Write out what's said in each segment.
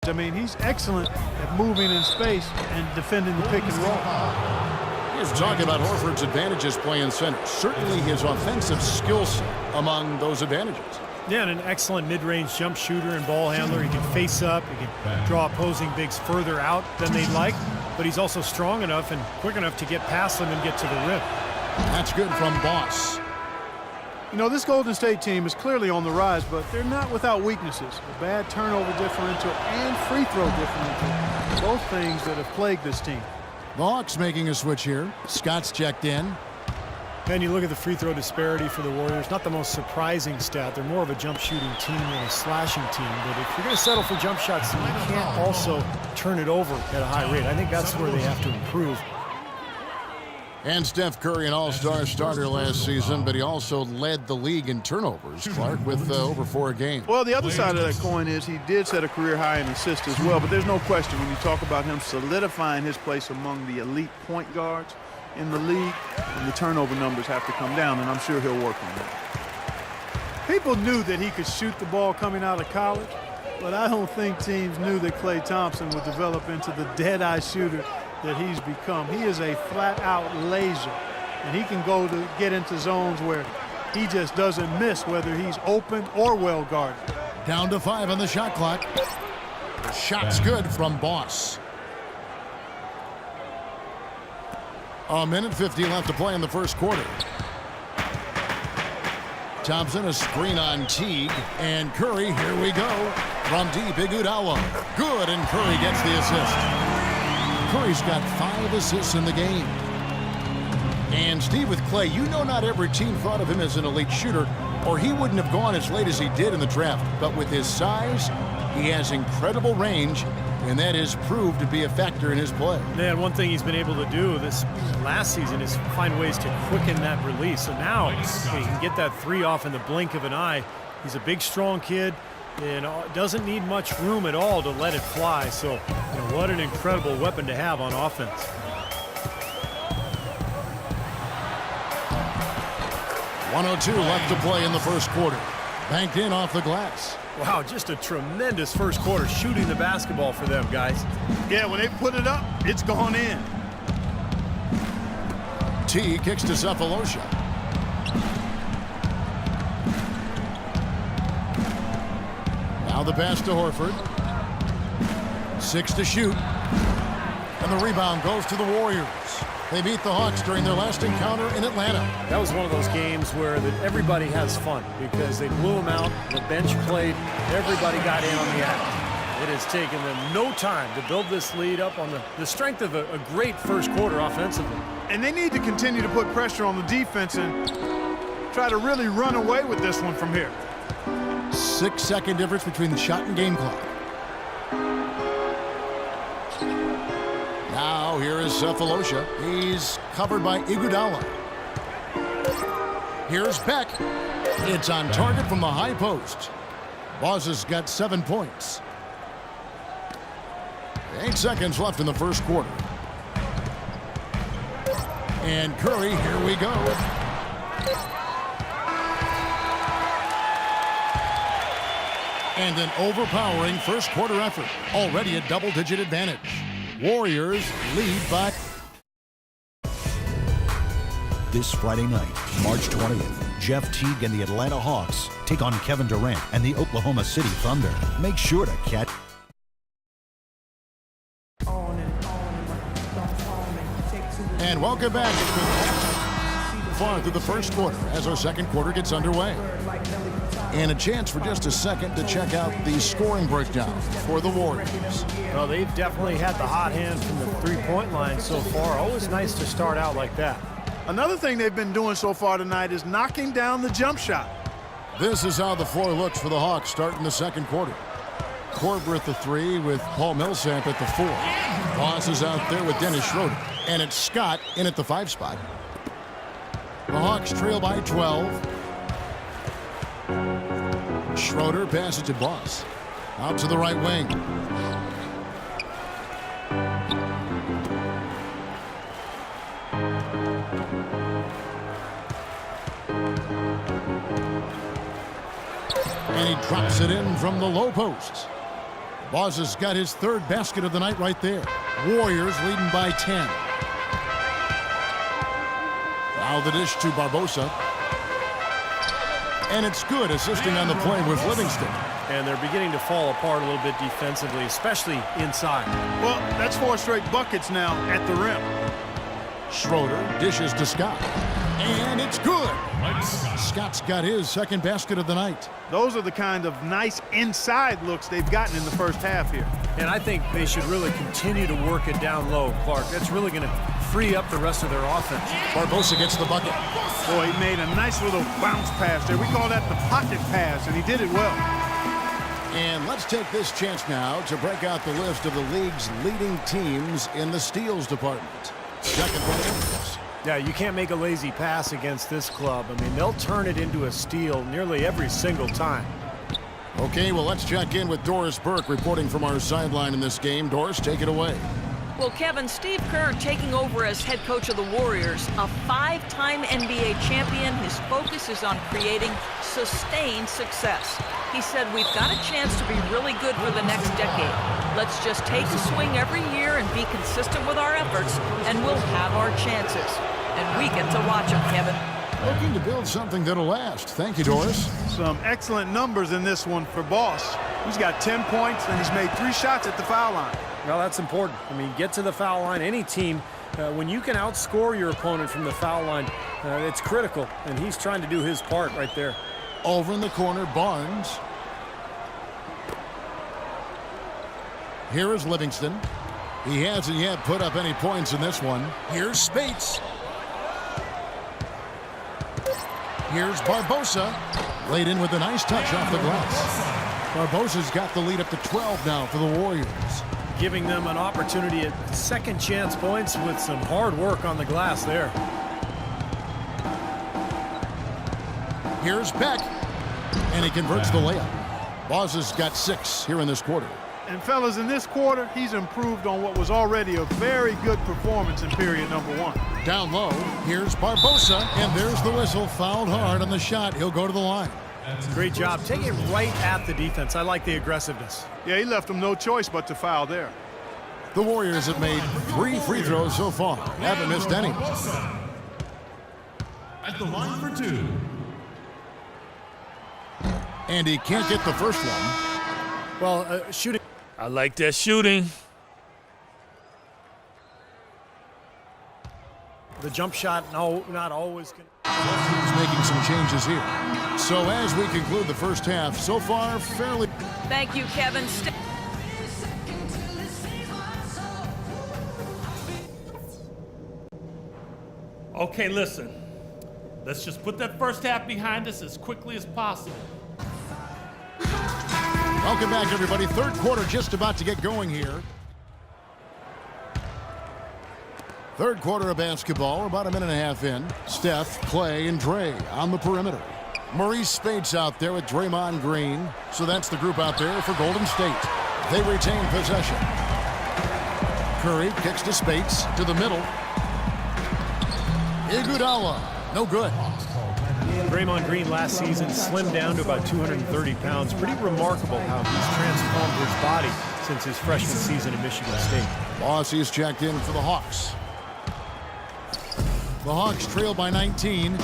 I mean, he's excellent at moving in space and defending the pick and roll. He's talking about Horford's advantages playing center. Certainly his offensive skill set among those advantages. Yeah, and an excellent mid-range jump shooter and ball handler. He can face up. He can draw opposing bigs further out than they'd like. But he's also strong enough and quick enough to get past them and get to the rim. That's good from Boss. You know, this Golden State team is clearly on the rise, but they're not without weaknesses. A bad turnover differential and free throw differential. Both things that have plagued this team. The Hawks making a switch here. Scott's checked in. And you look at the free throw disparity for the Warriors. Not the most surprising stat. They're more of a jump shooting team than a slashing team. But if you're going to settle for jump shots, then you can't also turn it over at a high rate. I think that's where they have to improve. And Steph Curry, an all-star starter last season, but he also led the league in turnovers, Clark, with over 4 games. Well, the other side of that coin is he did set a career high in assists as well, but there's no question when you talk about him solidifying his place among the elite point guards in the league, and the turnover numbers have to come down, and I'm sure he'll work on that. People knew that he could shoot the ball coming out of college, but I don't think teams knew that Klay Thompson would develop into the dead-eye shooter that he's become. He is a flat-out laser, and he can go to get into zones where he just doesn't miss, whether he's open or well guarded. Down to 5 on the shot clock. The shot's good from Boss. A minute 50 left to play in the first quarter. Thompson, a screen on Teague, and Curry, here we go. From deep, Iguodala. Good, and Curry gets the assist. Curry's got 5 assists in the game. And Steve, with Klay, you know not every team thought of him as an elite shooter, or he wouldn't have gone as late as he did in the draft. But with his size, he has incredible range, and that has proved to be a factor in his play. Man, one thing he's been able to do this last season is find ways to quicken that release. So now he can get that 3 off in the blink of an eye. He's a big, strong kid and doesn't need much room at all to let it fly. So, what an incredible weapon to have on offense. .102 left to play in the first quarter. Banked in off the glass. Wow, just a tremendous first quarter shooting the basketball for them, guys. Yeah, when they put it up, it's gone in. T kicks to Cephalosha. Now the pass to Horford. 6 to shoot. And the rebound goes to the Warriors. They beat the Hawks during their last encounter in Atlanta. That was one of those games where everybody has fun because they blew them out. The bench played. Everybody got in on the act. It has taken them no time to build this lead up on the strength of a great first quarter offensively. And they need to continue to put pressure on the defense and try to really run away with this one from here. 6-second difference between the shot and game clock. Now here is Cephalosha. He's covered by Iguodala. Here's Beck. It's on target from the high post. Boss has got 7 points. 8 seconds left in the first quarter. And Curry, here we go. And an overpowering first quarter effort. Already a double-digit advantage. Warriors lead by... This Friday night, March 20th, Jeff Teague and the Atlanta Hawks take on Kevin Durant and the Oklahoma City Thunder. Make sure to catch... And welcome back. Far through the first quarter as our second quarter gets underway. And a chance for just a second to check out the scoring breakdown for the Warriors. Well, they've definitely had the hot hand from the three-point line so far. Always nice to start out like that. Another thing they've been doing so far tonight is knocking down the jump shot. This is how the floor looks for the Hawks starting the second quarter. Korver at the 3 with Paul Millsap at the 4. Boss is out there with Dennis Schroeder. And it's Scott in at the 5 spot. The Hawks trail by 12. Schroeder passes to Boss. Out to the right wing. And he drops it in from the low post. Boss has got his third basket of the night right there. Warriors leading by 10. Now the dish to Barbosa. And it's good, assisting on the play with Livingston. And they're beginning to fall apart a little bit defensively, especially inside. Well, that's 4 straight buckets now at the rim. Schroeder dishes to Scott. And it's good. Scott's got his second basket of the night. Those are the kind of nice inside looks they've gotten in the first half here. And I think they should really continue to work it down low, Clark. That's really going to free up the rest of their offense. Barbosa gets the bucket. Boy, he made a nice little bounce pass there. We call that the pocket pass, and he did it well. And let's take this chance now to break out the list of the league's leading teams in the steals department. Second one. Yeah, you can't make a lazy pass against this club. I mean, they'll turn it into a steal nearly every single time. Okay, well, let's check in with Doris Burke reporting from our sideline in this game. Doris, take it away. Well, Kevin, Steve Kerr taking over as head coach of the Warriors, a 5-time NBA champion. His focus is on creating sustained success. He said, we've got a chance to be really good for the next decade. Let's just take a swing every year and be consistent with our efforts, and we'll have our chances. And we get to watch them, Kevin. Looking to build something that'll last. Thank you, Doris. Some excellent numbers in this one for Boss. He's got 10 points, and he's made 3 shots at the foul line. Well, that's important. I mean, get to the foul line. Any team, when you can outscore your opponent from the foul line, it's critical, and he's trying to do his part right there. Over in the corner, Barnes. Here is Livingston. He hasn't yet put up any points in this one. Here's Spates. Here's Barbosa. Laid in with a nice touch off the glass. Barbosa's got the lead up to 12 now for the Warriors. Giving them an opportunity at second chance points with some hard work on the glass there. Here's Beck. And he converts the layup. Boss has got 6 here in this quarter. And fellas, in this quarter, he's improved on what was already a very good performance in period number 1. Down low, here's Barbosa, and there's the whistle. Fouled hard on the shot. He'll go to the line. Great job. Take it right at the defense. I like the aggressiveness. Yeah, he left him no choice but to foul there. The Warriors have made 3 free throws so far. Haven't missed any. At the line for 2. And he can't get the first one. Well, shooting. I like that shooting. The jump shot, no, not always. He's making some changes here. So as we conclude the first half, so far, fairly... Thank you, Kevin. Okay, listen. Let's just put that first half behind us as quickly as possible. Welcome back, everybody. Third quarter just about to get going here. Third quarter of basketball, about a minute and a half in. Steph, Clay, and Dre on the perimeter. Maurice Spates out there with Draymond Green. So that's the group out there for Golden State. They retain possession. Curry kicks to Spates to the middle. Iguodala, no good. Draymond Green last season slimmed down to about 230 pounds. Pretty remarkable how he's transformed his body since his freshman season at Michigan State. Bossie's checked in for the Hawks. The Hawks trail by 19.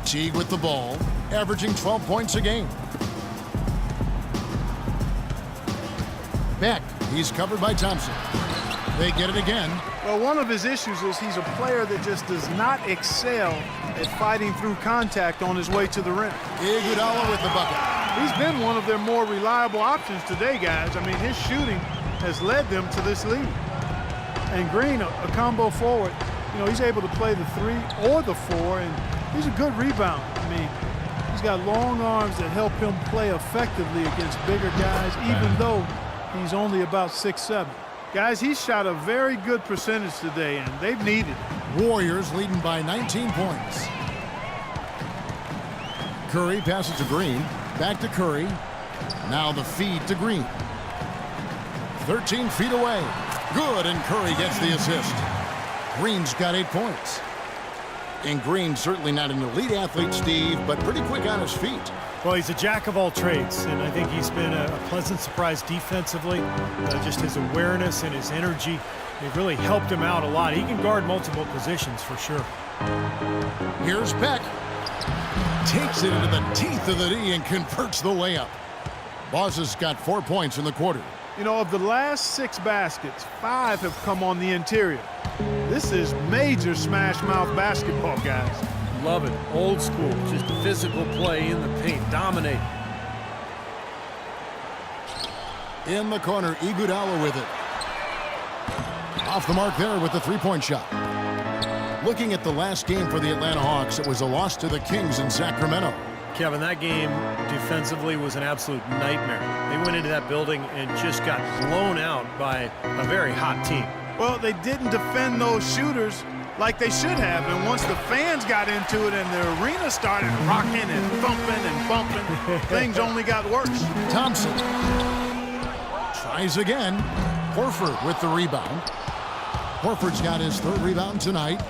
Teague with the ball, averaging 12 points a game. Beck, he's covered by Thompson. They get it again. Well, one of his issues is he's a player that just does not excel at fighting through contact on his way to the rim. Iguodala with the bucket. He's been one of their more reliable options today, guys. I mean, his shooting has led them to this lead. And Green, a combo forward, you know, he's able to play the 3 or the 4, and he's a good rebounder. I mean, he's got long arms that help him play effectively against bigger guys, even though he's only about 6'7". Guys, he's shot a very good percentage today, and they've needed it. Warriors leading by 19 points. Curry passes to Green. Back to Curry. Now the feed to Green. 13 feet away. Good, and Curry gets the assist. Green's got 8 points. And Green certainly not an elite athlete, Steve, but pretty quick on his feet. Well, he's a jack of all trades, and I think he's been a pleasant surprise defensively. Just his awareness and his energy, they've really helped him out a lot. He can guard multiple positions for sure. Here's Beck. Takes it into the teeth of the D and converts the layup. Boss has got 4 points in the quarter. You know, of the last 6 baskets, 5 have come on the interior. This is major smash mouth basketball, guys. Love it. Old school. Just physical play in the paint. Dominate. In the corner, Iguodala with it. Off the mark there with the three-point shot. Looking at the last game for the Atlanta Hawks, it was a loss to the Kings in Sacramento. Kevin, that game defensively was an absolute nightmare. They went into that building and just got blown out by a very hot team. Well, they didn't defend those shooters like they should have, and once the fans got into it and the arena started rocking and thumping and bumping, things only got worse. Thompson tries again. Horford with the rebound. Horford's got his 3rd rebound tonight.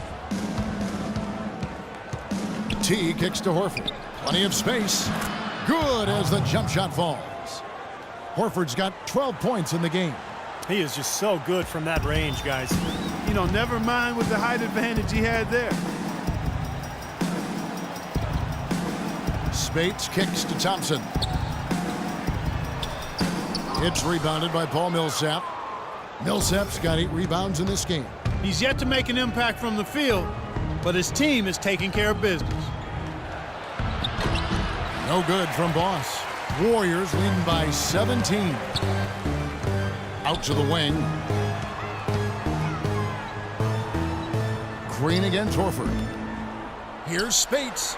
T kicks to Horford. Plenty of space. Good as the jump shot falls. Horford's got 12 points in the game. He is just so good from that range, guys. You know, never mind with the height advantage he had there. Spates kicks to Thompson. It's rebounded by Paul Millsap. Millsap's got 8 rebounds in this game. He's yet to make an impact from the field, but his team is taking care of business. No good from Boss. Warriors leading by 17. Out to the wing. Green against Horford. Here's Spates.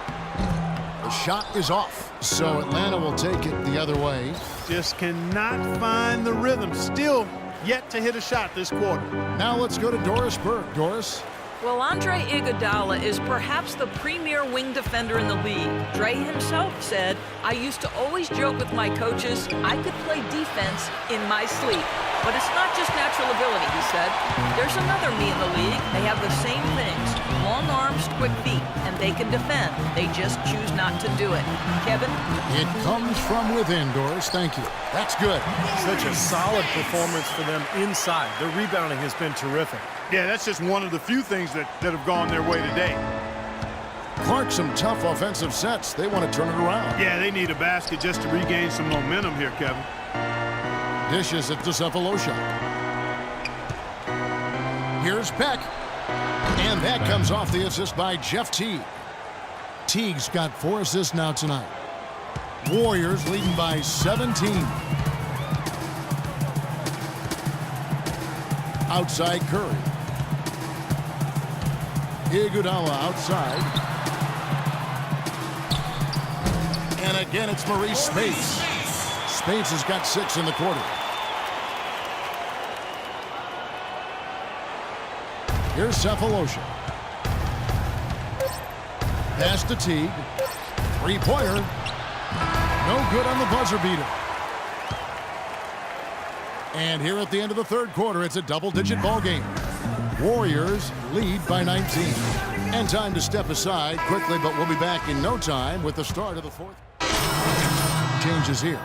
The shot is off, so Atlanta will take it the other way. Just cannot find the rhythm. Still yet to hit a shot this quarter. Now let's go to Doris Burke. Doris. Well, Andre Iguodala is perhaps the premier wing defender in the league. Dre himself said, "I used to always joke with my coaches, I could play defense in my sleep. But it's not just natural ability," he said. "There's another me in the league. They have the same things. Long arms, quick feet, and they can defend. They just choose not to do it." Kevin? It comes from within, Doris. Thank you. That's good. Such a solid performance for them inside. Their rebounding has been terrific. Yeah, that's just one of the few things that have gone their way today. Clark, some tough offensive sets. They want to turn it around. Yeah, they need a basket just to regain some momentum here, Kevin. Dishes it to Cephalosha. Here's Beck. And that comes off the assist by Jeff Teague. Teague's got 4 assists now tonight. Warriors leading by 17. Outside Curry. Iguodala outside. And again, it's Maurice Spates. Spates has got 6 in the quarter. Here's Cephalosha. Pass to Teague. 3-pointer. No good on the buzzer beater. And here at the end of the 3rd quarter, it's a double-digit ball game. Warriors lead by 19. And time to step aside quickly, but we'll be back in no time with the start of the 4th. Changes here.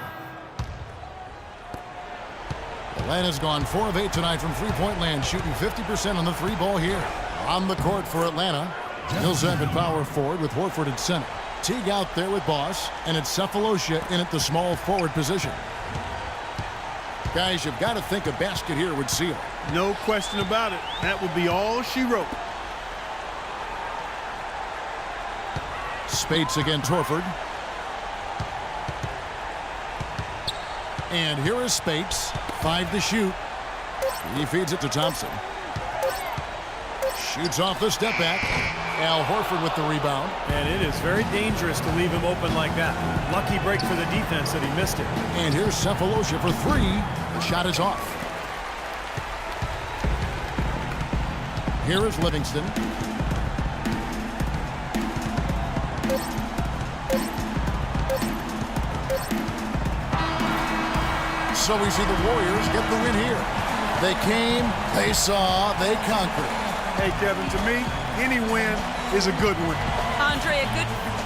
Atlanta's gone 4 of 8 tonight from three-point land, shooting 50% on the 3-ball here. On the court for Atlanta, Millsap at power forward with Horford at center. Teague out there with Boss, and it's Cephalosha in at the small forward position. Guys, you've got to think a basket here would seal. No question about it. That would be all she wrote. Spates against Horford. And here is Spates. 5 to shoot. He feeds it to Thompson. Shoots off the step back. Al Horford with the rebound. And it is very dangerous to leave him open like that. Lucky break for the defense that he missed it. And here's Cephalosha for 3. The shot is off. Here is Livingston. So we see the Warriors get the win here. They came, they saw, they conquered. Hey, Kevin, to me, Any win is a good win. Andre, a good